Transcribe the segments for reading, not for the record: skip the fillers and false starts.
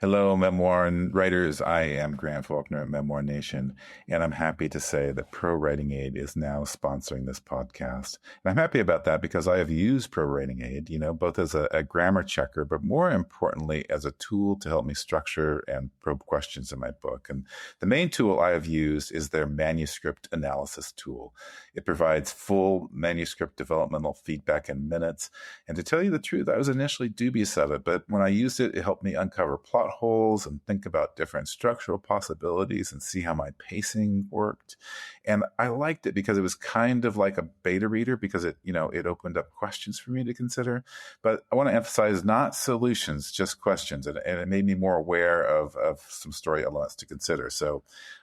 Hello, memoir and writers. I am Grant Faulkner at Memoir Nation, and I'm happy to say that Pro Writing Aid is now sponsoring this podcast. And I'm happy about that because I have used Pro Writing Aid, both as a grammar checker, but more importantly, as a tool to help me structure and probe questions in my book. And the main tool I have used is their manuscript analysis tool. It provides full manuscript developmental feedback in minutes. And to tell you the truth, I was initially dubious of it, but when I used it, it helped me uncover plot holes and think about different structural possibilities and see how my pacing worked. And I liked it because it was kind of like a beta reader because it opened up questions for me to consider. But I want to emphasize not solutions, just questions. And it made me more aware of some story elements to consider. So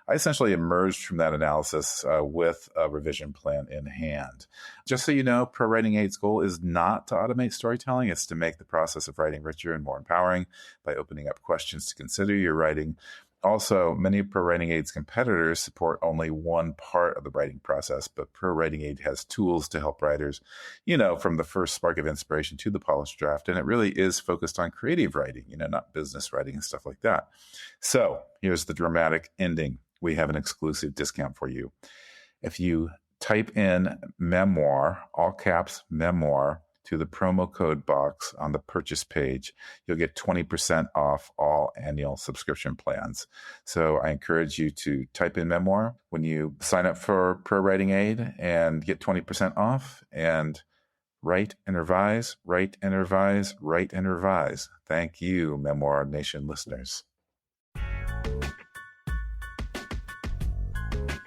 I essentially emerged from that analysis with a revision plan in hand. Just so you know, Pro Writing Aid's goal is not to automate storytelling. It's to make the process of writing richer and more empowering by opening up questions to consider your writing. Also, many of Pro Writing Aid's competitors support only one part of the writing process, but Pro Writing Aid has tools to help writers, from the first spark of inspiration to the polished draft. And it really is focused on creative writing, not business writing and stuff like that. So here's the dramatic ending. We have an exclusive discount for you. If you type in memoir, all caps memoir, to the promo code box on the purchase page, you'll get 20% off all annual subscription plans. So I encourage you to type in memoir when you sign up for Pro Writing Aid and get 20% off, and write and revise, write and revise, write and revise. Thank you, Memoir Nation listeners.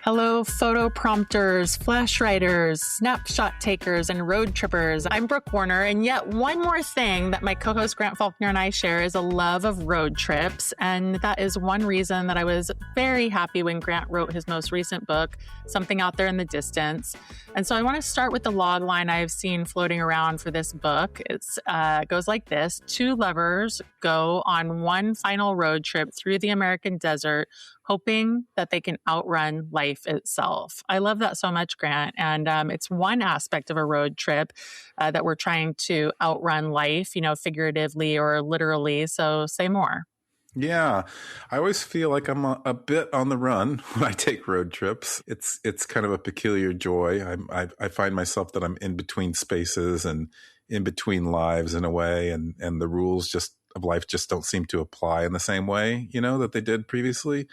Hello, photo prompters, flash writers, snapshot takers, and road trippers. I'm Brooke Warner, and yet one more thing that my co-host Grant Faulkner and I share is a love of road trips, and that is one reason that I was very happy when Grant wrote his most recent book, Something Out There in the Distance. And so I want to start with the log line I've seen floating around for this book. It goes like this: two lovers go on one final road trip through the American desert, hoping that they can outrun life itself. I love that so much, Grant. And it's one aspect of a road trip that we're trying to outrun life, figuratively or literally. So say more. Yeah, I always feel like I'm a bit on the run when I take road trips. It's kind of a peculiar joy. I find myself that I'm in between spaces and in between lives in a way, and the rules of life just don't seem to apply in the same way, that they did previously.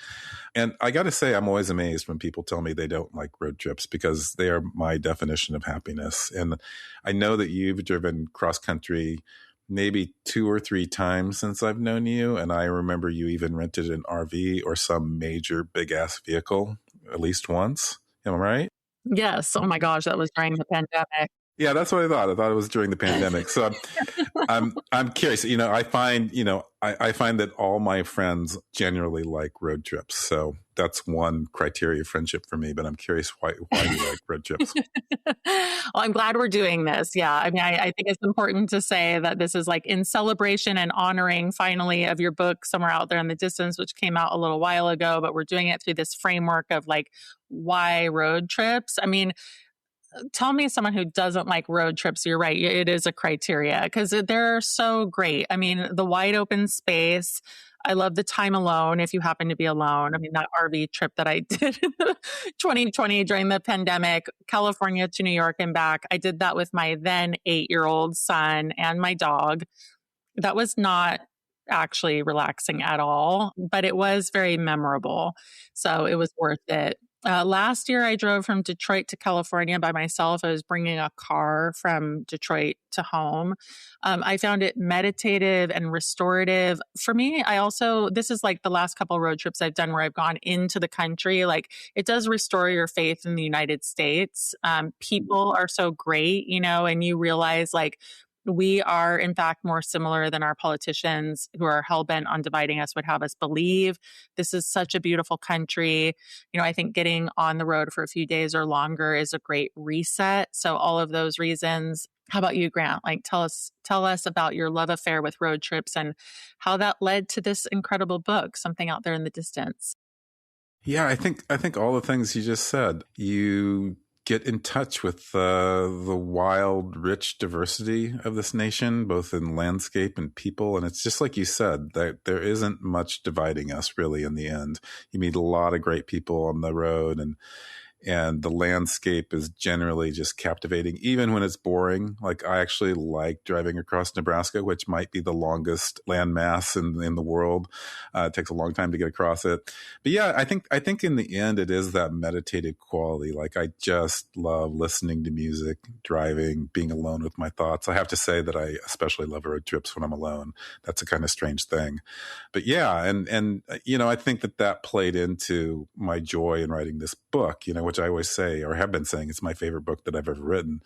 And I got to say, I'm always amazed when people tell me they don't like road trips because they are my definition of happiness. And I know that you've driven cross country maybe 2 or 3 times since I've known you. And I remember you even rented an RV or some major big ass vehicle at least once. Am I right? Yes. Oh my gosh, that was during the pandemic. Yeah, that's what I thought. I thought it was during the pandemic. So I'm curious. I find that all my friends generally like road trips. So that's one criteria of friendship for me. But I'm curious why you like road trips. Well, I'm glad we're doing this. Yeah, I mean, I think it's important to say that this is like in celebration and honoring finally of your book, Somewhere Out There in the Distance, which came out a little while ago. But we're doing it through this framework of like, why road trips? I mean, tell me someone who doesn't like road trips. You're right. It is a criteria because they're so great. I mean, the wide open space. I love the time alone if you happen to be alone. I mean, that RV trip that I did in 2020 during the pandemic, California to New York and back. I did that with my then 8-year-old son and my dog. That was not actually relaxing at all, but it was very memorable. So it was worth it. Last year, I drove from Detroit to California by myself. I was bringing a car from Detroit to home. I found it meditative and restorative. For me, this is like the last couple of road trips I've done where I've gone into the country. Like, it does restore your faith in the United States. People are so great, and you realize like, we are, in fact, more similar than our politicians who are hell-bent on dividing us would have us believe. This is such a beautiful country. I think getting on the road for a few days or longer is a great reset. So all of those reasons. How about you, Grant? Like, tell us about your love affair with road trips and how that led to this incredible book, Something Out There in the Distance. Yeah, I think all the things you just said. You get in touch with the wild, rich diversity of this nation, both in landscape and people. And it's just like you said, that there isn't much dividing us really in the end. You meet a lot of great people on the road, and the landscape is generally just captivating, even when it's boring. Like, I actually like driving across Nebraska, which might be the longest landmass in the world. It takes a long time to get across it. But yeah, I think in the end, it is that meditative quality. Like, I just love listening to music, driving, being alone with my thoughts. I have to say that I especially love road trips when I'm alone. That's a kind of strange thing. But yeah, and I think that played into my joy in writing this book, which I always say, or have been saying, it's my favorite book that I've ever written.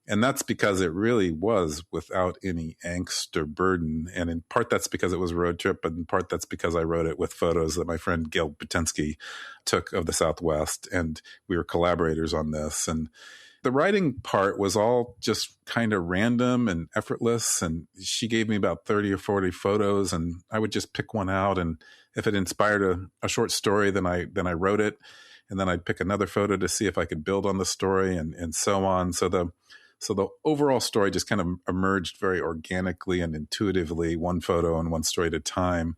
And that's because it really was without any angst or burden. And in part, that's because it was a road trip, but in part, that's because I wrote it with photos that my friend Gail Butensky took of the Southwest. And we were collaborators on this. And the writing part was all just kind of random and effortless. And she gave me about 30 or 40 photos, and I would just pick one out. And if it inspired a short story, then I wrote it. And then I'd pick another photo to see if I could build on the story, and so on. So the overall story just kind of emerged very organically and intuitively, one photo and one story at a time.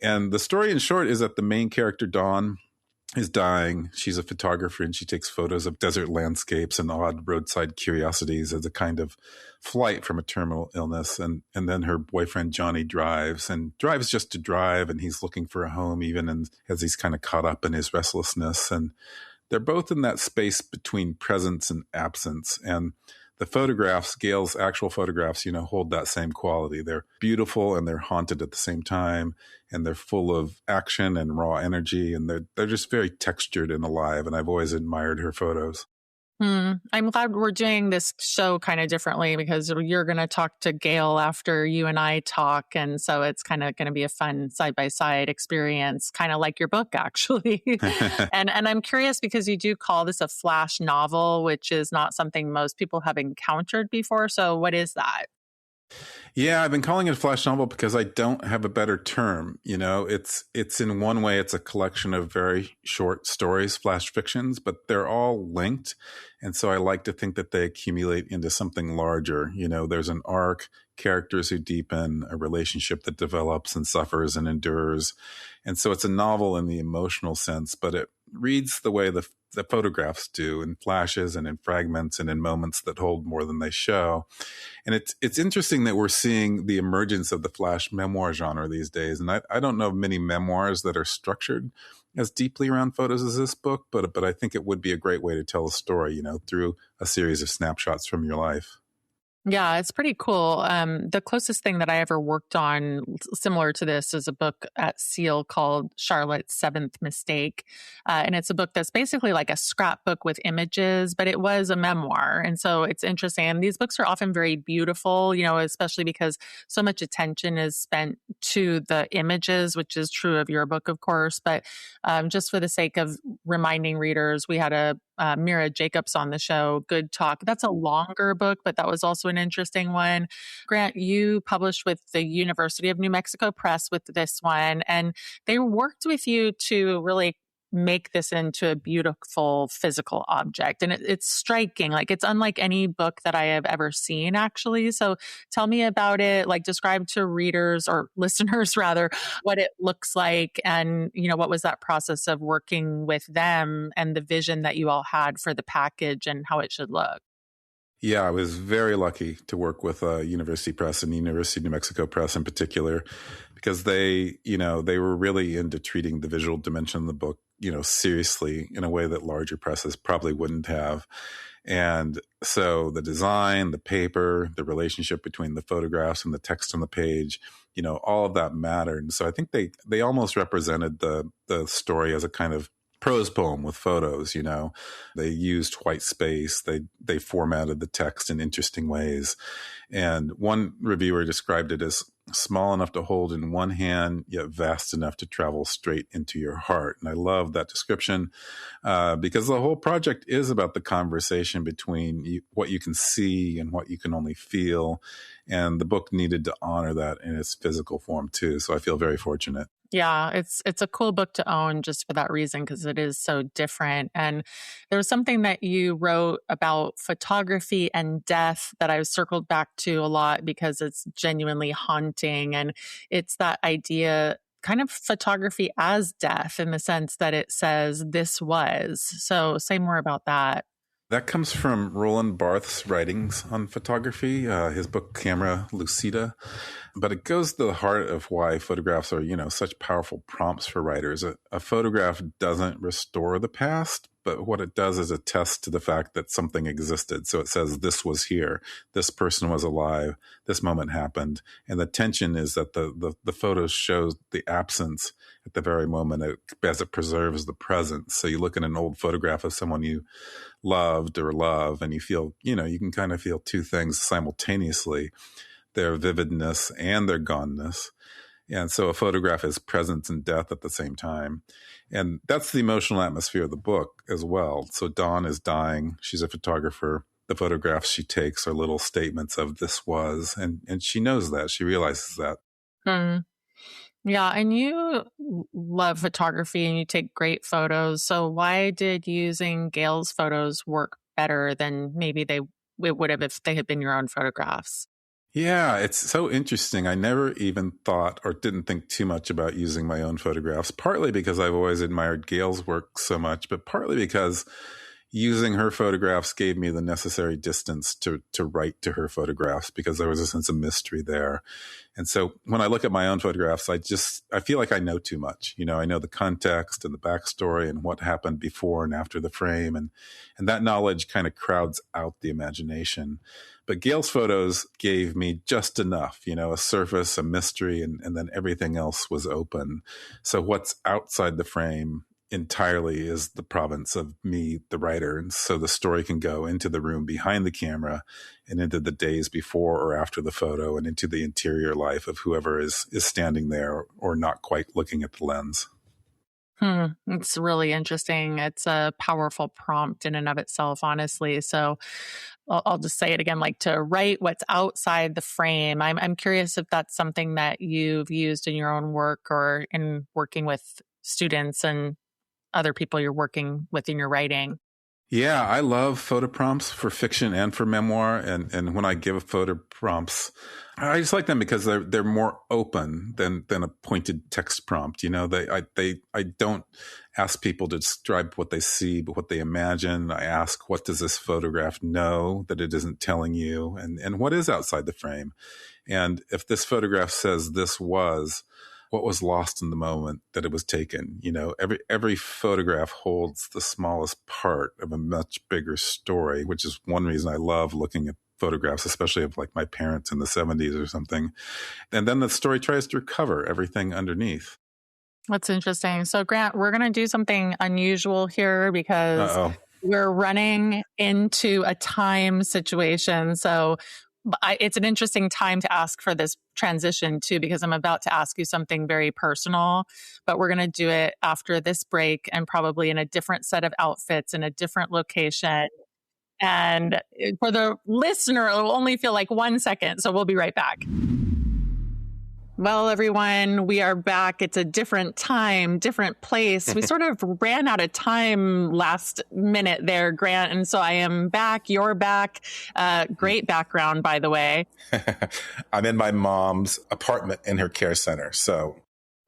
And the story, in short, is that the main character, Dawn, is dying. She's a photographer, and she takes photos of desert landscapes and odd roadside curiosities as a kind of flight from a terminal illness. And then her boyfriend, Johnny, drives just to drive, and he's looking for a home, even as he's kind of caught up in his restlessness. And they're both in that space between presence and absence. And the photographs, Gail's actual photographs, hold that same quality. They're beautiful and they're haunted at the same time, and they're full of action and raw energy, and they're just very textured and alive. And I've always admired her photos. I'm glad we're doing this show kind of differently, because you're going to talk to Gail after you and I talk. And so it's kind of going to be a fun side-by-side experience, kind of like your book, actually. and I'm curious, because you do call this a flash novel, which is not something most people have encountered before. So what is that? Yeah, I've been calling it a flash novel because I don't have a better term. It's in one way, it's a collection of very short stories, flash fictions, but they're all linked. And so I like to think that they accumulate into something larger. There's an arc, characters who deepen, a relationship that develops and suffers and endures. And so it's a novel in the emotional sense, but it reads the way the photographs do, in flashes and in fragments and in moments that hold more than they show. And it's interesting that we're seeing the emergence of the flash memoir genre these days. And I don't know of many memoirs that are structured as deeply around photos as this book, but I think it would be a great way to tell a story, through a series of snapshots from your life. Yeah, it's pretty cool. The closest thing that I ever worked on similar to this is a book at Seal called Charlotte's Seventh Mistake. And it's a book that's basically like a scrapbook with images, but it was a memoir. And so it's interesting. And these books are often very beautiful, especially because so much attention is spent to the images, which is true of your book, of course. But just for the sake of reminding readers, we had Mira Jacobs on the show, Good Talk. That's a longer book, but that was also an interesting one. Grant, you published with the University of New Mexico Press with this one, and they worked with you to really make this into a beautiful physical object. And it's striking. Like, it's unlike any book that I have ever seen, actually. So tell me about it, like describe to readers or listeners rather, what it looks like. And, what was that process of working with them and the vision that you all had for the package and how it should look? Yeah, I was very lucky to work with University Press and University of New Mexico Press in particular, because they were really into treating the visual dimension of the book, seriously in a way that larger presses probably wouldn't have. And so the design, the paper, the relationship between the photographs and the text on the page, all of that mattered. And so I think they almost represented the story as a kind of prose poem with photos. They used white space. They formatted the text in interesting ways. And one reviewer described it as small enough to hold in one hand, yet vast enough to travel straight into your heart. And I love that description because the whole project is about the conversation between what you can see and what you can only feel. And the book needed to honor that in its physical form too. So I feel very fortunate. Yeah, it's a cool book to own just for that reason, because it is so different. And there was something that you wrote about photography and death that I've circled back to a lot because it's genuinely haunting. And it's that idea, kind of photography as death, in the sense that it says this was. So say more about that. That comes from Roland Barthes's writings on photography, his book Camera Lucida. But it goes to the heart of why photographs are, such powerful prompts for writers. A photograph doesn't restore the past, but what it does is attest to the fact that something existed. So it says, this was here, this person was alive, this moment happened. And the tension is that the photo shows the absence at the very moment as it preserves the present. So you look at an old photograph of someone you loved or love, and you feel, you can kind of feel two things simultaneously, their vividness and their goneness. And so a photograph is presence and death at the same time. And that's the emotional atmosphere of the book as well. So Dawn is dying. She's a photographer. The photographs she takes are little statements of this was, and she knows that. She realizes that. Hmm. Yeah, and you love photography and you take great photos. So why did using Gail's photos work better than maybe it would have if they had been your own photographs? Yeah, it's so interesting. I never even thought or didn't think too much about using my own photographs, partly because I've always admired Gail's work so much, but partly because using her photographs gave me the necessary distance to write to her photographs, because there was a sense of mystery there. And so when I look at my own photographs, I feel like I know too much. I know the context and the backstory and what happened before and after the frame. And that knowledge kind of crowds out the imagination. But Gail's photos gave me just enough, a surface, a mystery, and then everything else was open. So what's outside the frame entirely is the province of me, the writer. And so the story can go into the room behind the camera and into the days before or after the photo and into the interior life of whoever is standing there or not quite looking at the lens. It's really interesting. It's a powerful prompt in and of itself, honestly. So I'll just say it again, like to write what's outside the frame. I'm curious if that's something that you've used in your own work or in working with students and other people you're working with in your writing. Yeah, I love photo prompts for fiction and for memoir. And when I give photo prompts, I just like them because they're more open than a pointed text prompt. I don't ask people to describe what they see, but what they imagine. I ask, what does this photograph know that it isn't telling you? And what is outside the frame? And if this photograph says this was, what was lost in the moment that it was taken? Every photograph holds the smallest part of a much bigger story, which is one reason I love looking at photographs, especially of like my parents in the 70s or something. And then the story tries to recover everything underneath. That's interesting. So Grant, we're going to do something unusual here because we're running into a time situation. So it's an interesting time to ask for this transition too, because I'm about to ask you something very personal, but we're going to do it after this break and probably in a different set of outfits in a different location. And for the listener, it will only feel like 1 second. So we'll be right back. Well, everyone, we are back. It's a different time, different place. We sort of ran out of time last minute there, Grant. And so I am back. You're back. Great background, by the way. I'm in my mom's apartment in her care center. So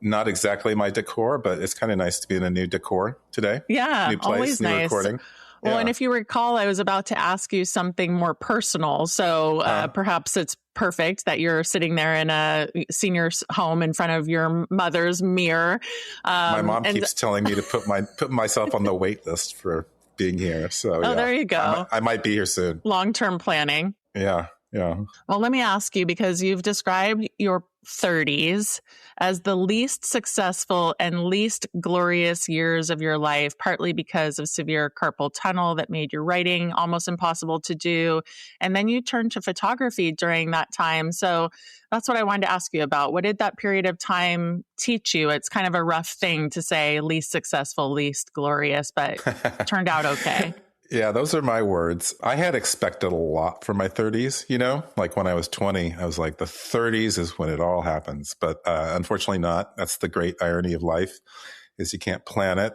not exactly my decor, but it's kind of nice to be in a new decor today. Yeah, new place, always new nice. Recording. Well, Yeah. And if you recall, I was about to ask you something more personal. So perhaps it's perfect that you're sitting there in a senior's home in front of your mother's mirror. My mom keeps telling me to put myself on the wait list for being here. So there you go. I might be here soon. Long-term planning. Yeah. Well, let me ask you, because you've described your 30s as the least successful and least glorious years of your life, partly because of severe carpal tunnel that made your writing almost impossible to do. And then you turned to photography during that time. So that's what I wanted to ask you about. What did that period of time teach you? It's kind of a rough thing to say least successful, least glorious, but it turned out okay. Yeah, those are my words. I had expected a lot for my 30s, like when I was 20, I was like, the 30s is when it all happens. But unfortunately not. That's the great irony of life, is you can't plan it.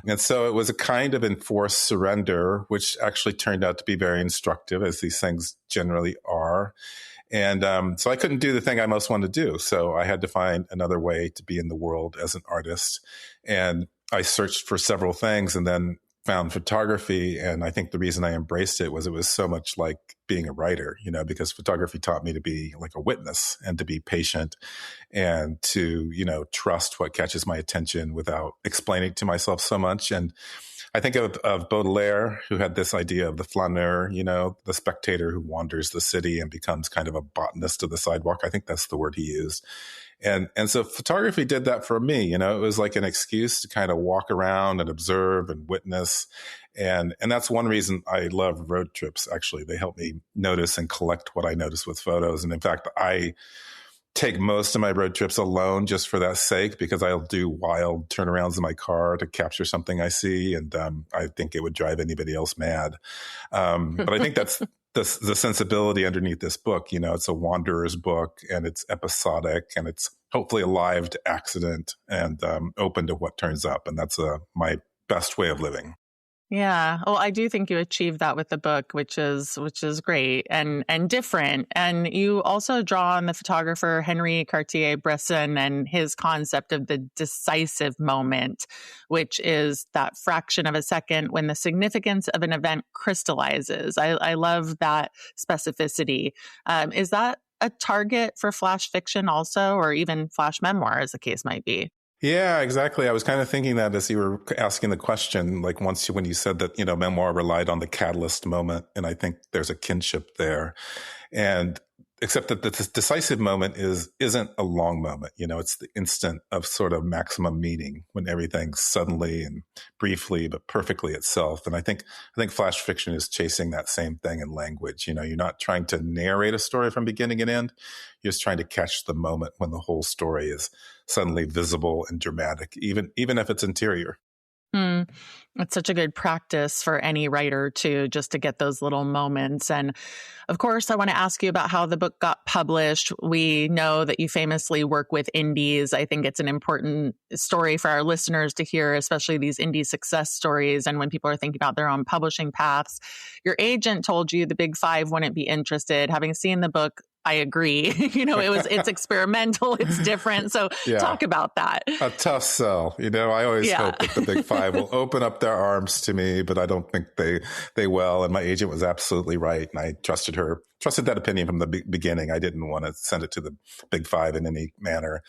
And so it was a kind of enforced surrender, which actually turned out to be very instructive, as these things generally are. And so I couldn't do the thing I most wanted to do. So I had to find another way to be in the world as an artist. And I searched for several things and then found photography. And I think the reason I embraced it was so much like being a writer, because photography taught me to be like a witness and to be patient and to, trust what catches my attention without explaining to myself so much. And I think of Baudelaire, who had this idea of the flaneur, the spectator who wanders the city and becomes kind of a botanist of the sidewalk. I think that's the word he used. And so photography did that for me. It was like an excuse to kind of walk around and observe and witness. And that's one reason I love road trips, actually. They help me notice and collect what I notice with photos. And in fact, I take most of my road trips alone just for that sake, because I'll do wild turnarounds in my car to capture something I see. And I think it would drive anybody else mad. But I think that's the sensibility underneath this book. It's a wanderer's book, and it's episodic, and it's hopefully alive to accident and open to what turns up. And that's my best way of living. Yeah. Well, I do think you achieved that with the book, which is great and different. And you also draw on the photographer Henri Cartier-Bresson and his concept of the decisive moment, which is that fraction of a second when the significance of an event crystallizes. I love that specificity. Is that a target for flash fiction also, or even flash memoir, as the case might be? Yeah, exactly. I was kind of thinking that as you were asking the question, like when you said that, memoir relied on the catalyst moment. And I think there's a kinship there. And except that the decisive moment isn't a long moment. It's the instant of sort of maximum meaning when everything's suddenly and briefly, but perfectly itself. And I think flash fiction is chasing that same thing in language. You're not trying to narrate a story from beginning and end. You're just trying to catch the moment when the whole story is suddenly visible and dramatic, even if it's interior. It's such a good practice for any writer just to get those little moments. And of course, I want to ask you about how the book got published. We know that you famously work with indies. I think it's an important story for our listeners to hear, especially these indie success stories. And when people are thinking about their own publishing paths, your agent told you the big five wouldn't be interested. Having seen the book, I agree. It's experimental, it's different. So talk about that. A tough sell. I always hope that the big five will open up their arms to me, but I don't think they will. And my agent was absolutely right. And I trusted that opinion from the beginning. I didn't want to send it to the big five in any manner.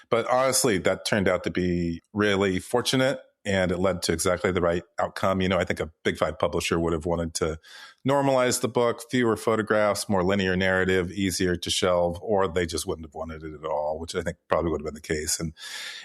But honestly, that turned out to be really fortunate. And it led to exactly the right outcome. I think a big five publisher would have wanted to normalize the book, fewer photographs, more linear narrative, easier to shelve, or they just wouldn't have wanted it at all, which I think probably would have been the case.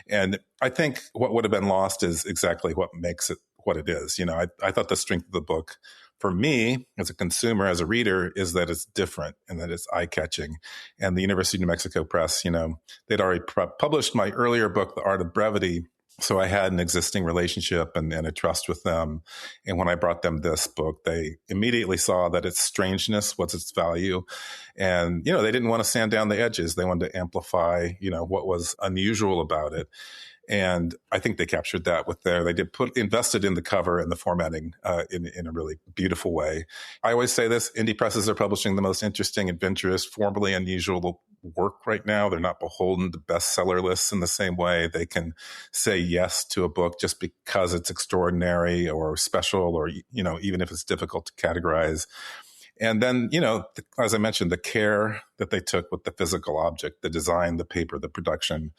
And I think what would have been lost is exactly what makes it what it is. I thought the strength of the book for me as a consumer, as a reader, is that it's different and that it's eye-catching. And the University of New Mexico Press, they'd already published my earlier book, The Art of Brevity. So I had an existing relationship and a trust with them. And when I brought them this book, they immediately saw that its strangeness was its value. And, they didn't want to sand down the edges. They wanted to amplify, what was unusual about it. And I think they captured that they invested in the cover and the formatting in a really beautiful way. I always say this, indie presses are publishing the most interesting, adventurous, formally unusual work right now. They're not beholden to bestseller lists in the same way. They can say yes to a book just because it's extraordinary or special or, even if it's difficult to categorize. And then, as I mentioned, the care that they took with the physical object, the design, the paper, the production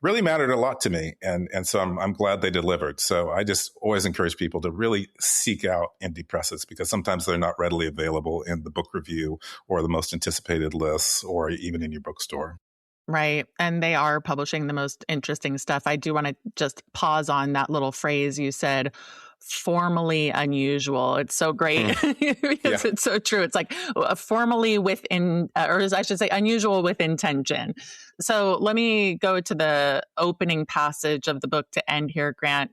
really mattered a lot to me. And so I'm glad they delivered. So I just always encourage people to really seek out indie presses because sometimes they're not readily available in the book review or the most anticipated lists or even in your bookstore. Right. And they are publishing the most interesting stuff. I do want to just pause on that little phrase you said, formally unusual. It's so great because it's so true. It's like formally within, or I should say unusual with intention. So let me go to the opening passage of the book to end here, Grant.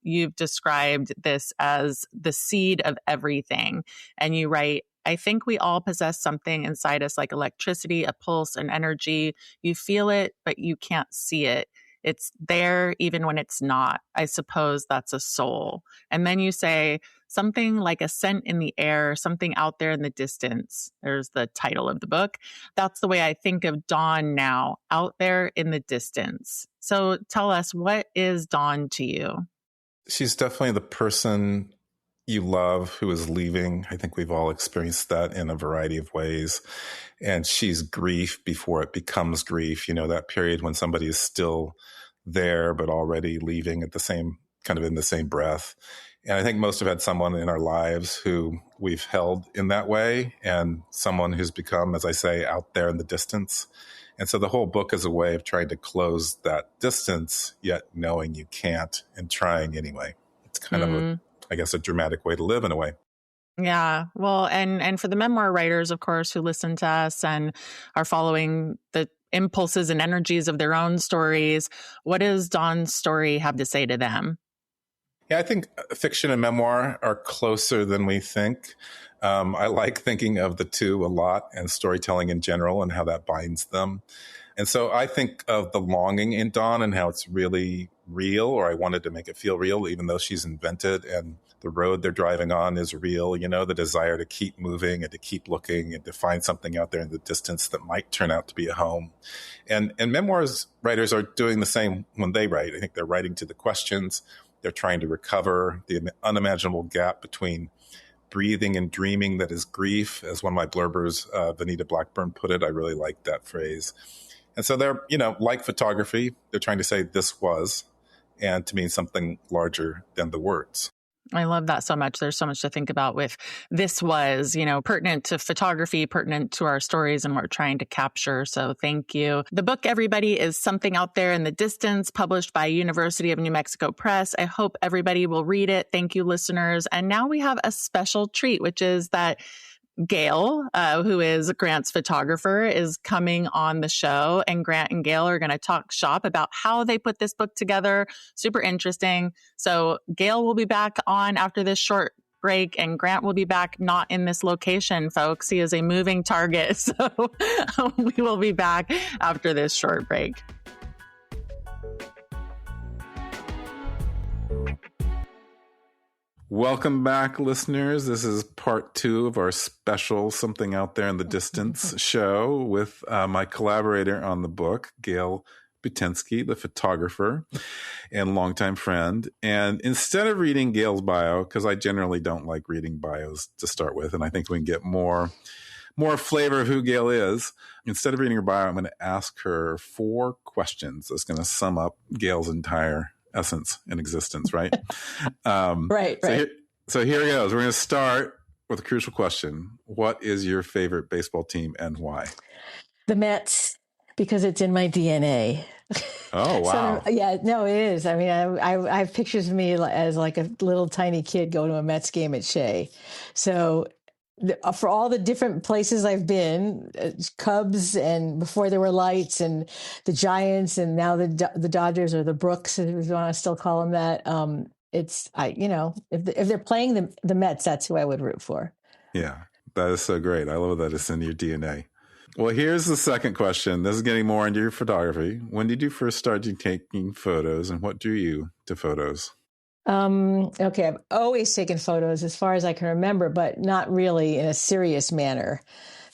You've described this as the seed of everything. And you write, I think we all possess something inside us like electricity, a pulse, an energy. You feel it, but you can't see it. It's there even when it's not. I suppose that's a soul. And then you say, something like a scent in the air, something out there in the distance. There's the title of the book. That's the way I think of dawn now, out there in the distance. So tell us, what is dawn to you? She's definitely the person you love who is leaving. I think we've all experienced that in a variety of ways. And she's grief before it becomes grief. You know, that period when somebody is still there, but already leaving at the same, kind of in the same breath. And I think most have had someone in our lives who we've held in that way, and someone who's become, as I say, out there in the distance. And so the whole book is a way of trying to close that distance, yet knowing you can't and trying anyway. It's kind of, I guess, a dramatic way to live in a way. Yeah. Well, and for the memoir writers, of course, who listen to us and are following the impulses and energies of their own stories, what does Dawn's story have to say to them? Yeah, I think fiction and memoir are closer than we think. I like thinking of the two a lot, and storytelling in general and how that binds them. And so I think of the longing in Dawn and how it's really real, or I wanted to make it feel real, even though she's invented and the road they're driving on is real, you know, the desire to keep moving and to keep looking and to find something out there in the distance that might turn out to be a home. And memoirs writers are doing the same when they write. I think they're writing to the questions. They're trying to recover the unimaginable gap between breathing and dreaming that is grief, as one of my blurbers, Vanita Blackburn, put it. I really like that phrase. And so they're, you know, like photography, they're trying to say this was, and to mean something larger than the words. I love that so much. There's so much to think about with this was, you know, pertinent to photography, pertinent to our stories and what we're trying to capture. So thank you. The book, everybody, is Something Out There in the Distance, published by University of New Mexico Press. I hope everybody will read it. Thank you, listeners. And now we have a special treat, which is that Gail, who is Grant's photographer, is coming on the show, and Grant and Gail are going to talk shop about how they put this book together. Super interesting. So Gail will be back on after this short break, and Grant will be back not in this location, folks. He is a moving target. So we will be back after this short break. Welcome back, listeners. This is part 2 of our special Something Out There in the Distance show with my collaborator on the book, Gail Butensky, the photographer and longtime friend. And instead of reading Gail's bio, because I generally don't like reading bios to start with, and I think we can get more flavor of who Gail is, instead of reading her bio, I'm going to ask her 4 questions that's going to sum up Gail's entire essence and existence, right? Right. So here goes. We're going to start with a crucial question. What is your favorite baseball team and why? The Mets, because it's in my DNA. Oh, wow. So, yeah, no, it is. I mean, I have pictures of me as like a little tiny kid going to a Mets game at Shea. So for all the different places I've been, Cubs and before there were lights, and the Giants, and now the Dodgers, or the Brooks, if you want to still call them that. If they're playing the Mets, that's who I would root for. Yeah, that is so great. I love that it's in your DNA. Well, here's the second question. This is getting more into your photography. When did you first start taking photos, and what drew you to photos? Okay, I've always taken photos as far as I can remember, but not really in a serious manner.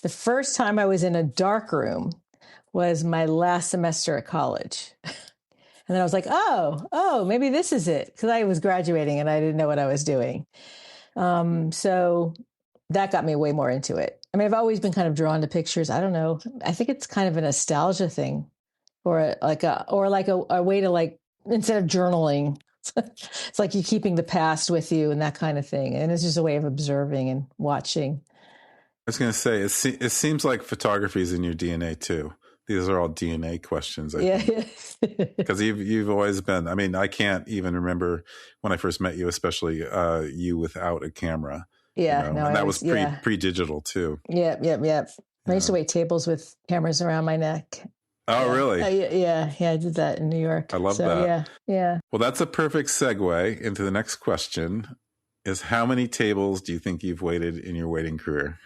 The first time I was in a dark room was my last semester at college. And then I was like, oh, maybe this is it, because I was graduating and I didn't know what I was doing. So that got me way more into it. I mean, I've always been kind of drawn to pictures. I don't know. I think it's kind of a nostalgia thing, or a way to, like, instead of journaling, it's like you're keeping the past with you and that kind of thing. And it's just a way of observing and watching. I was going to say, it seems like photography is in your DNA too. These are all DNA questions, I think. Because you've always been, I mean, I can't even remember when I first met you, especially you without a camera. Yeah. You know? And that was pre-digital too. Yep. I used to wait tables with cameras around my neck. Oh, really? Yeah. I did that in New York. I love that. Yeah. Well, that's a perfect segue into the next question is how many tables do you think you've waited in your waiting career?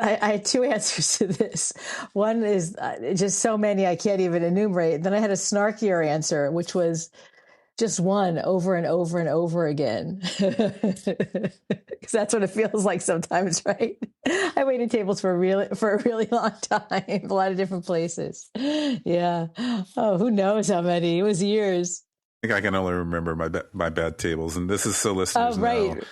I had two answers to this. One is just so many I can't even enumerate. Then I had a snarkier answer, which was just one over and over and over again. Because that's what it feels like sometimes, right? I waited tables for a really long time, a lot of different places. Yeah. Oh, who knows how many? It was years. I think I can only remember my bad tables, and this is so listeners know. Right.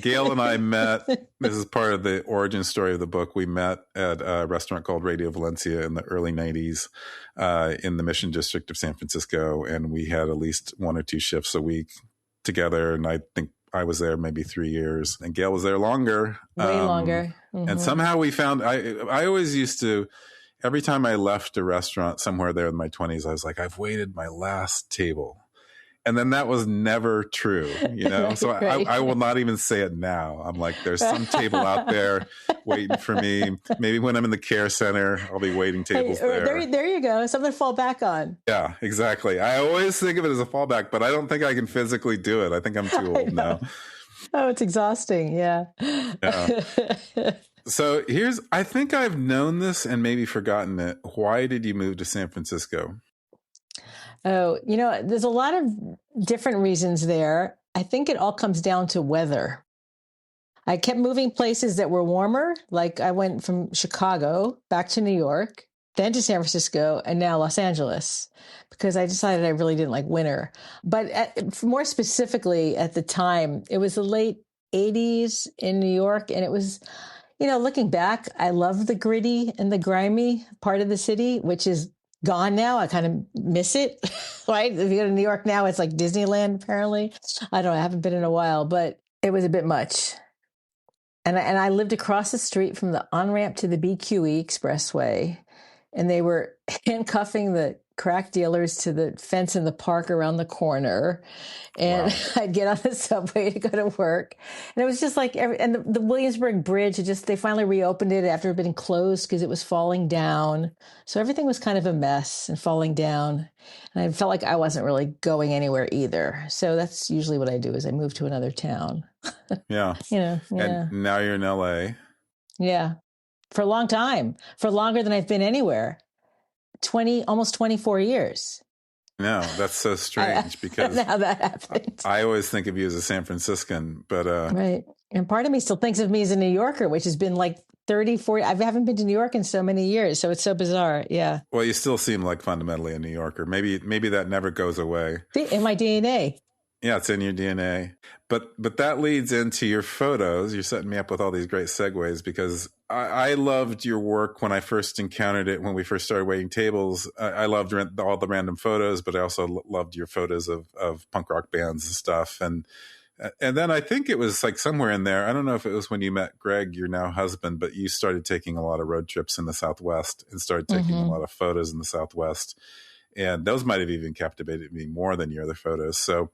Gail and I met. This is part of the origin story of the book. We met at a restaurant called Radio Valencia in the early 90s in the Mission District of San Francisco. And we had at least one or two shifts a week together. And I think I was there maybe 3 years and Gail was there longer. Way longer. Mm-hmm. And somehow we found, I always used to, every time I left a restaurant somewhere there in my 20s, I was like, I've waited my last table. And then that was never true, you know? So Right. I will not even say it now. I'm like, there's some table out there waiting for me. Maybe when I'm in the care center, I'll be waiting tables there. There you go. Something to fall back on. Yeah, exactly. I always think of it as a fallback, but I don't think I can physically do it. I think I'm too old now. Oh, it's exhausting. Yeah. So I think I've known this and maybe forgotten it. Why did you move to San Francisco? Oh, there's a lot of different reasons there. I think it all comes down to weather. I kept moving places that were warmer. Like I went from Chicago back to New York, then to San Francisco, and now Los Angeles, because I decided I really didn't like winter. But more specifically at the time, it was the late 80s in New York. And it was, looking back, I love the gritty and the grimy part of the city, which is gone now. I kind of miss it, right? If you go to New York now, it's like Disneyland, apparently. I don't know. I haven't been in a while, but it was a bit much. And I lived across the street from the on-ramp to the BQE Expressway, and they were handcuffing the crack dealers to the fence in the park around the corner. And wow. I'd get on the subway to go to work. And it was just like, and the Williamsburg Bridge, they finally reopened it after it had been closed because it was falling down. So everything was kind of a mess and falling down. And I felt like I wasn't really going anywhere either. So that's usually what I do is I move to another town. Yeah. And now you're in LA. Yeah. For a long time, for longer than I've been anywhere. Almost 24 years. No, that's so strange because how that happened. I always think of you as a San Franciscan, but right. And part of me still thinks of me as a New Yorker, which has been like 30, 40. I haven't been to New York in so many years, so it's so bizarre. Yeah. Well, you still seem like fundamentally a New Yorker. Maybe that never goes away. In my DNA. Yeah, it's in your DNA. But that leads into your photos. You're setting me up with all these great segues because I loved your work when I first encountered it, when we first started waiting tables. I loved all the random photos, but I also loved your photos of punk rock bands and stuff. And then I think it was like somewhere in there, I don't know if it was when you met Greg, your now husband, but you started taking a lot of road trips in the Southwest and started taking a lot of photos in the Southwest. And those might have even captivated me more than your other photos. So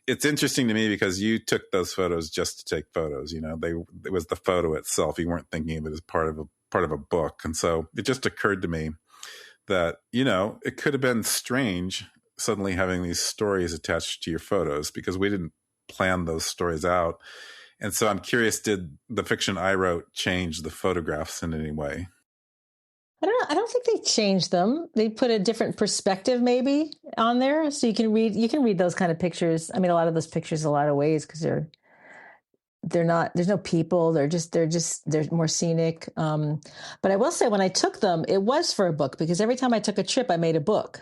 it's interesting to me because you took those photos just to take photos. It was the photo itself. You weren't thinking of it as part of a book. And so it just occurred to me that, it could have been strange suddenly having these stories attached to your photos because we didn't plan those stories out. And so I'm curious, did the fiction I wrote change the photographs in any way? I don't think they changed them. They put a different perspective more on there. So you can read those kind of pictures. I mean, a lot of those pictures, a lot of ways, because they're not, there's no people. They're more scenic. But I will say when I took them, it was for a book because every time I took a trip, I made a book.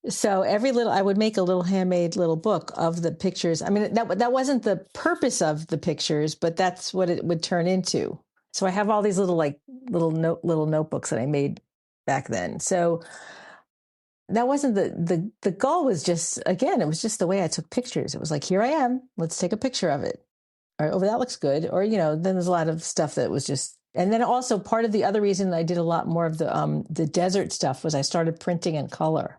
So I would make a little handmade little book of the pictures. I mean, that wasn't the purpose of the pictures, but that's what it would turn into. So I have all these little notebooks that I made back then. So that wasn't the goal. Was just, again, it was just the way I took pictures. It was like, here I am. Let's take a picture of it. Or, oh, that looks good. Or, then there's a lot of stuff that was just. And then also part of the other reason I did a lot more of the desert stuff was I started printing in color.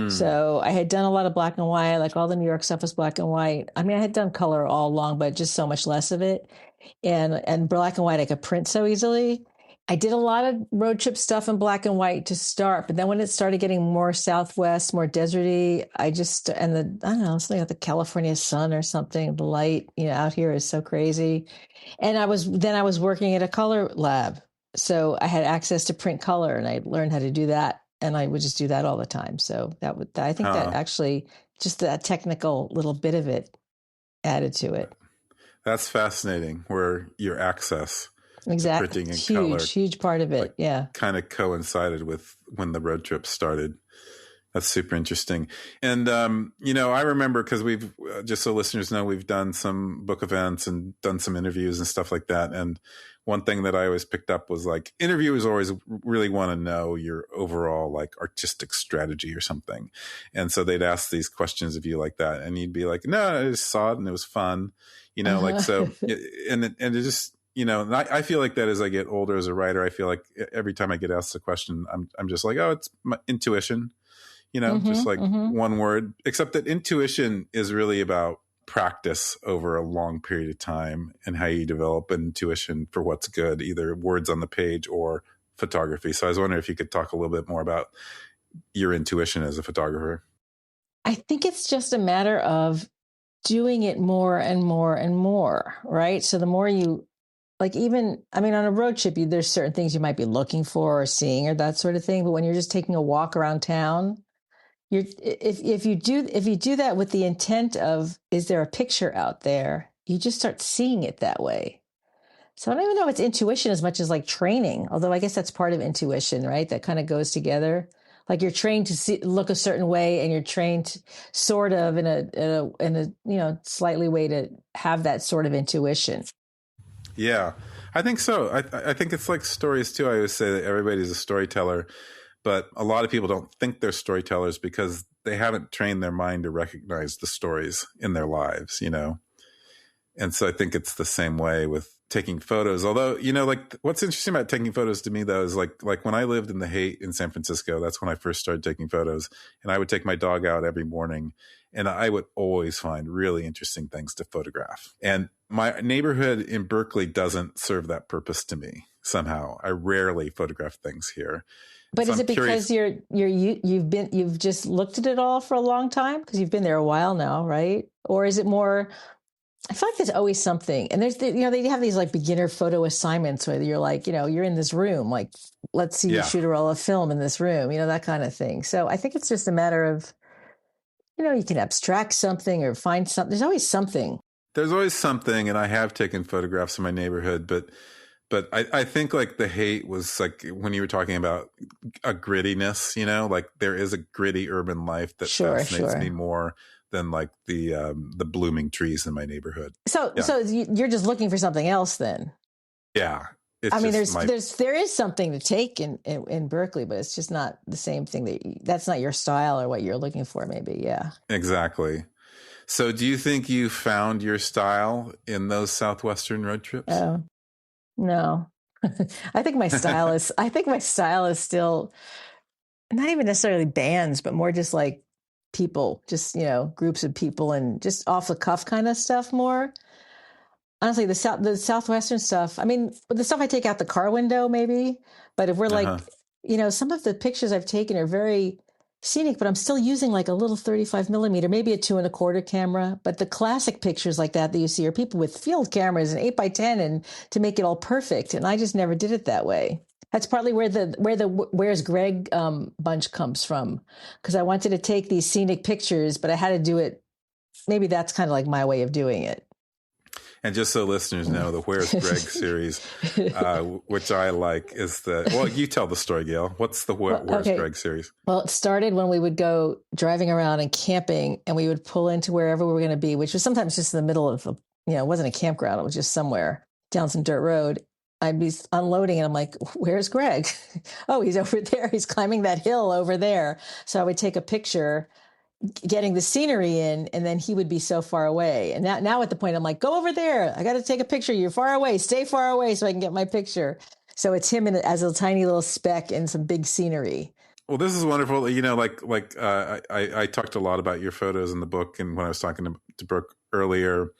So I had done a lot of black and white, like all the New York stuff was black and white. I mean, I had done color all along, but just so much less of it. And black and white, I could print so easily. I did a lot of road trip stuff in black and white to start, but then when it started getting more Southwest, more deserty, I don't know, something like the California sun or something, the light, out here is so crazy. And I was working at a color lab. So I had access to print color and I learned how to do that. And I would just do that all the time. So I think that actually just that technical little bit of it added to it. That's fascinating where your access exactly to printing in color, huge part of it. Kind of coincided with when the road trip started. That's super interesting. And, I remember because we've, just so listeners know, we've done some book events and done some interviews and stuff like that. And one thing that I always picked up was like interviewers always really want to know your overall like artistic strategy or something. And so they'd ask these questions of you like that. And you'd be like, no, I just saw it and it was fun, like, so, and it just, and I feel like that as I get older as a writer, I feel like every time I get asked a question, I'm just like, oh, it's my intuition, just like one word, except that intuition is really about practice over a long period of time and how you develop an intuition for what's good, either words on the page or photography. So I was wondering if you could talk a little bit more about your intuition as a photographer. I think it's just a matter of doing it more and more and more, right? So the more you on a road trip, there's certain things you might be looking for or seeing or that sort of thing. But when you're just taking a walk around town, if you do that with the intent of, is there a picture out there? You just start seeing it that way. So I don't even know if it's intuition as much as like training, although I guess that's part of intuition, right? That kind of goes together. Like you're trained to look a certain way, and you're trained sort of in a slightly way to have that sort of intuition. Yeah, I think so. I think it's like stories too. I always say that everybody's a storyteller, but a lot of people don't think they're storytellers because they haven't trained their mind to recognize the stories in their lives, And so I think it's the same way with taking photos. Although, like what's interesting about taking photos to me though is like when I lived in the Haight in San Francisco, that's when I first started taking photos, and I would take my dog out every morning and I would always find really interesting things to photograph. And my neighborhood in Berkeley doesn't serve that purpose to me somehow. I rarely photograph things here. But so is it because you've just looked at it all for a long time because you've been there a while now, right? Or is it more? I feel like there's always something, and they have these like beginner photo assignments where you're like, you're in this room, like let's see you shoot a roll of film in this room, that kind of thing. So I think it's just a matter of, you can abstract something or find something. There's always something. There's always something, and I have taken photographs in my neighborhood, but I think like the Haight was like when you were talking about a grittiness, like there is a gritty urban life that fascinates me more than like the blooming trees in my neighborhood. So you're just looking for something else then? Yeah. There is something to take in Berkeley, but it's just not the same thing that's not your style or what you're looking for maybe. Yeah. Exactly. So do you think you found your style in those Southwestern road trips? No. I think my style is still not even necessarily bands, but more just like people, just, groups of people and just off the cuff kind of stuff more. Honestly, the Southwestern stuff, the stuff I take out the car window maybe, but if we're like, some of the pictures I've taken are very scenic, but I'm still using like a little 35 millimeter, maybe a 2.25 camera. But the classic pictures like that you see are people with field cameras and 8x10 and to make it all perfect. And I just never did it that way. That's partly where the Where's Greg bunch comes from, because I wanted to take these scenic pictures, but I had to do it. Maybe that's kind of like my way of doing it. And just so listeners know, the Where's Greg series, which I like, is you tell the story, Gail. What's the Where's Greg series? Well, it started when we would go driving around and camping, and we would pull into wherever we were going to be, which was sometimes just in the middle of, it wasn't a campground. It was just somewhere down some dirt road. I'd be unloading and I'm like, where's Greg? Oh, he's over there. He's climbing that hill over there. So I would take a picture getting the scenery in, and then he would be so far away. And now at the point, I'm like, go over there. I got to take a picture. You're far away. Stay far away so I can get my picture. So it's him as a tiny little speck in some big scenery. Well, this is wonderful. I talked a lot about your photos in the book, and when I was talking to Brooke earlier,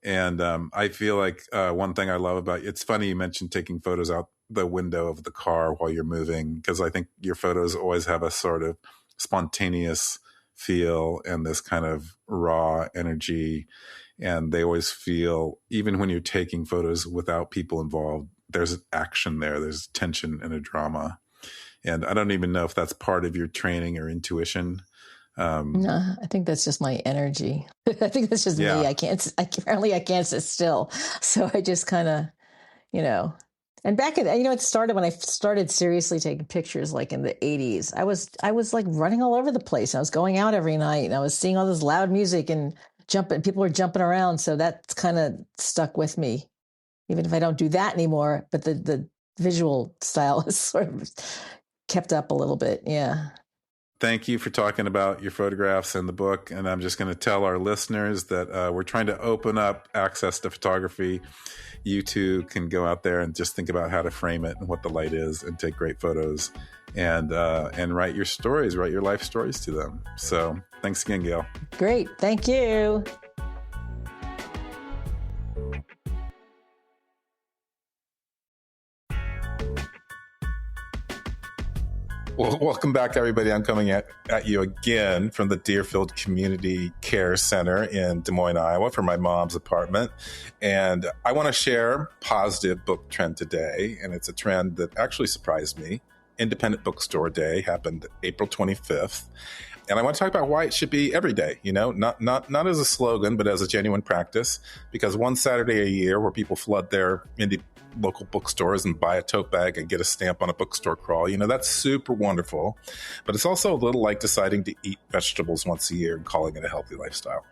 And I feel like one thing I love about it's funny you mentioned taking photos out the window of the car while you're moving, because I think your photos always have a sort of spontaneous feel and this kind of raw energy. And they always feel, even when you're taking photos without people involved, there's action there, there's tension and a drama. And I don't even know if that's part of your training or intuition. No, I think that's just my energy. I think that's just me. Apparently I can't sit still. So I just kind of, and back in, it started when I started seriously taking pictures, like in the 80s. I was like running all over the place. I was going out every night and I was seeing all this loud music and jumping. People were jumping around. So that's kind of stuck with me, even if I don't do that anymore. But the visual style is sort of kept up a little bit. Yeah. Thank you for talking about your photographs and the book. And I'm just going to tell our listeners that we're trying to open up access to photography. You too can go out there and just think about how to frame it and what the light is and take great photos and write your stories, write your life stories to them. So thanks again, Gail. Great. Thank you. Well, welcome back, everybody. I'm coming at you again from the Deerfield Community Care Center in Des Moines, Iowa, from my mom's apartment. And I want to share a positive book trend today. And it's a trend that actually surprised me. Independent Bookstore Day happened April 25th. And I want to talk about why it should be every day, not as a slogan, but as a genuine practice. Because one Saturday a year where people flood their indie local bookstores and buy a tote bag and get a stamp on a bookstore crawl, that's super wonderful. But it's also a little like deciding to eat vegetables once a year and calling it a healthy lifestyle.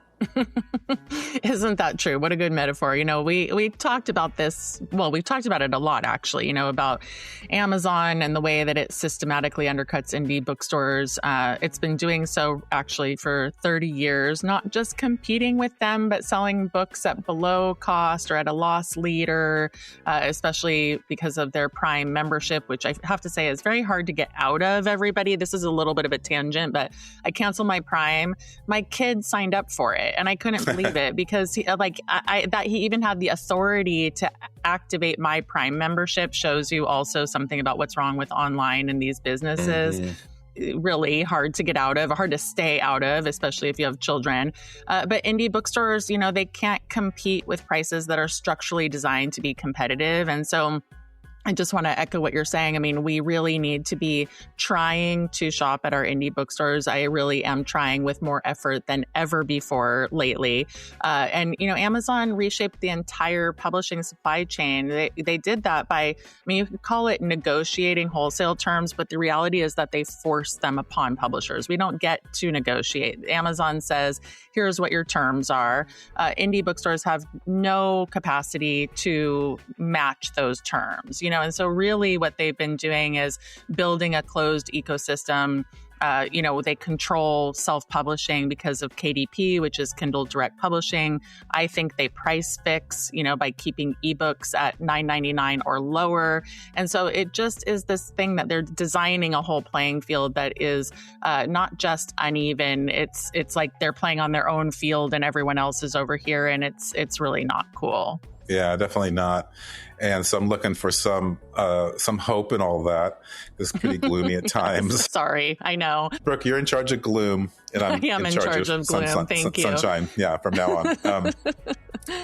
Isn't that true? What a good metaphor. We talked about this. Well, we've talked about it a lot, actually, about Amazon and the way that it systematically undercuts indie bookstores. It's been doing so actually for 30 years, not just competing with them, but selling books at below cost or at a loss leader, especially because of their Prime membership, which I have to say is very hard to get out of, everybody. This is a little bit of a tangent, but I canceled my Prime. My kid signed up for it. And I couldn't believe it because he even had the authority to activate my Prime membership shows you also something about what's wrong with online and these businesses. Mm-hmm. Really hard to get out of, hard to stay out of, especially if you have children. But indie bookstores, they can't compete with prices that are structurally designed to be competitive. And so I just want to echo what you're saying. I mean, we really need to be trying to shop at our indie bookstores. I really am trying with more effort than ever before lately. And Amazon reshaped the entire publishing supply chain. They did that by, you could call it negotiating wholesale terms, but the reality is that they force them upon publishers. We don't get to negotiate. Amazon says, here's what your terms are. Indie bookstores have no capacity to match those terms, and so really what they've been doing is building a closed ecosystem. They control self-publishing because of KDP, which is Kindle Direct Publishing. I think they price fix, by keeping ebooks at $9.99 or lower. And so it just is this thing that they're designing a whole playing field that is not just uneven. It's like they're playing on their own field and everyone else is over here, and it's really not cool. Yeah, definitely not. And so I'm looking for some hope in all that. It's pretty gloomy at times. Sorry, I know. Brooke, you're in charge of gloom, and I'm in charge of gloom. Thank you. Sunshine. Yeah, from now on.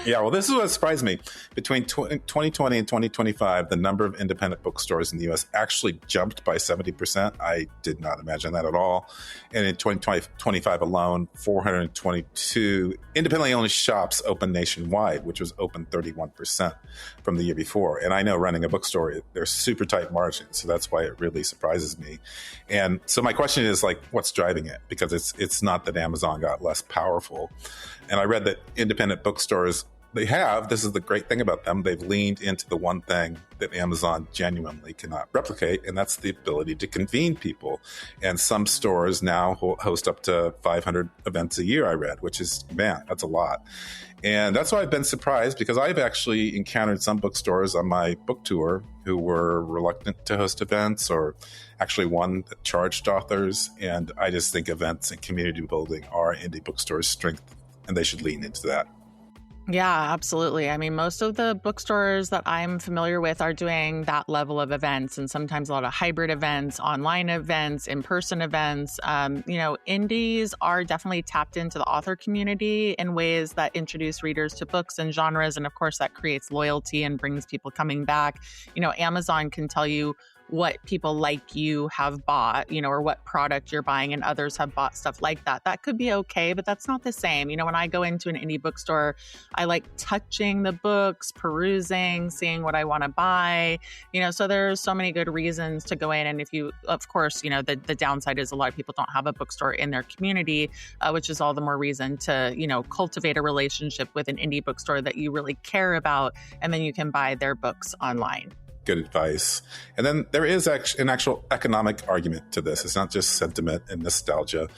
Yeah, well, this is what surprised me. Between 2020 and 2025, the number of independent bookstores in the U.S. actually jumped by 70%. I did not imagine that at all. And in 2025 alone, 422 independently owned shops opened nationwide, which was open 31% from the year before. And I know running a bookstore, there's super tight margins. So that's why it really surprises me. And so my question is what's driving it? Because it's not that Amazon got less powerful. And I read that independent bookstores, this is the great thing about them, they've leaned into the one thing that Amazon genuinely cannot replicate, and that's the ability to convene people. And some stores now host up to 500 events a year, I read, which is, man, that's a lot. And that's why I've been surprised, because I've actually encountered some bookstores on my book tour who were reluctant to host events, or actually one that charged authors. And I just think events and community building are indie bookstores' strength, and they should lean into that. Yeah, absolutely. I mean, most of the bookstores that I'm familiar with are doing that level of events, and sometimes a lot of hybrid events, online events, in-person events. Indies are definitely tapped into the author community in ways that introduce readers to books and genres. And of course, that creates loyalty and brings people coming back. Amazon can tell you what people like you have bought, or what product you're buying, and others have bought stuff like that. That could be okay, but that's not the same. When I go into an indie bookstore, I like touching the books, perusing, seeing what I want to buy, so there's so many good reasons to go in. And if you, of course, the downside is a lot of people don't have a bookstore in their community, which is all the more reason to, cultivate a relationship with an indie bookstore that you really care about, and then you can buy their books online. Good advice. And then there is an actual economic argument to this. It's not just sentiment and nostalgia.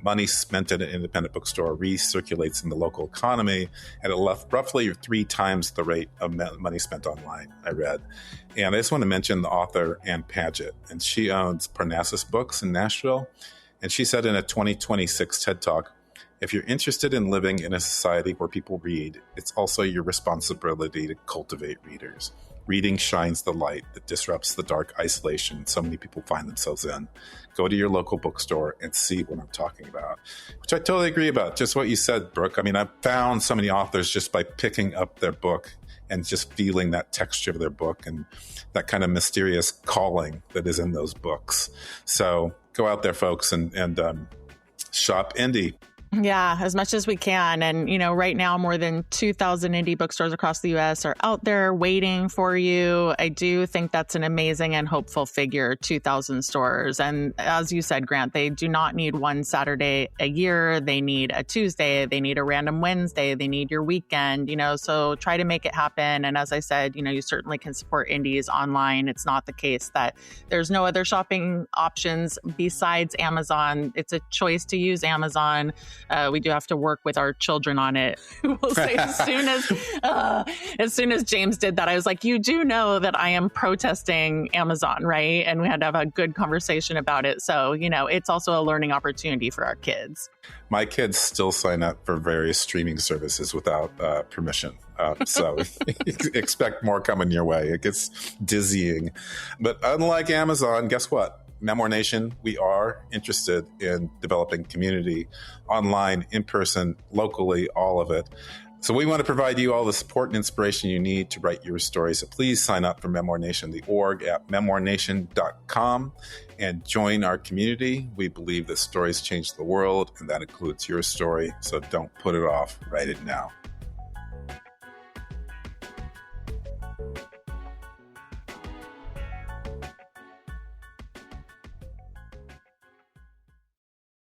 Money spent at an independent bookstore recirculates in the local economy at roughly 3 times the rate of money spent online, I read. And I just want to mention the author, Ann Padgett, and she owns Parnassus Books in Nashville. And she said in a 2026 TED Talk, "If you're interested in living in a society where people read, it's also your responsibility to cultivate readers. Reading shines the light that disrupts the dark isolation so many people find themselves in. Go to your local bookstore and see what I'm talking about." Which I totally agree about. Just what you said, Brooke. I mean, I've found so many authors just by picking up their book and just feeling that texture of their book and that kind of mysterious calling that is in those books. So go out there, folks, and shop indie. Yeah, as much as we can. And, right now, more than 2,000 indie bookstores across the U.S. are out there waiting for you. I do think that's an amazing and hopeful figure, 2,000 stores. And as you said, Grant, they do not need one Saturday a year. They need a Tuesday. They need a random Wednesday. They need your weekend, so try to make it happen. And as I said, you certainly can support indies online. It's not the case that there's no other shopping options besides Amazon. It's a choice to use Amazon. We do have to work with our children on it. We'll say as soon as James did that, I was like, you do know that I am protesting Amazon, right? And we had to have a good conversation about it. So, it's also a learning opportunity for our kids. My kids still sign up for various streaming services without permission. So expect more coming your way. It gets dizzying. But unlike Amazon, guess what? Memoir Nation, we are interested in developing community online, in person, locally, all of it. So we want to provide you all the support and inspiration you need to write your story. So please sign up for Memoir Nation, the org at memoirnation.com, and join our community. We believe that stories change the world, and that includes your story. So don't put it off. Write it now.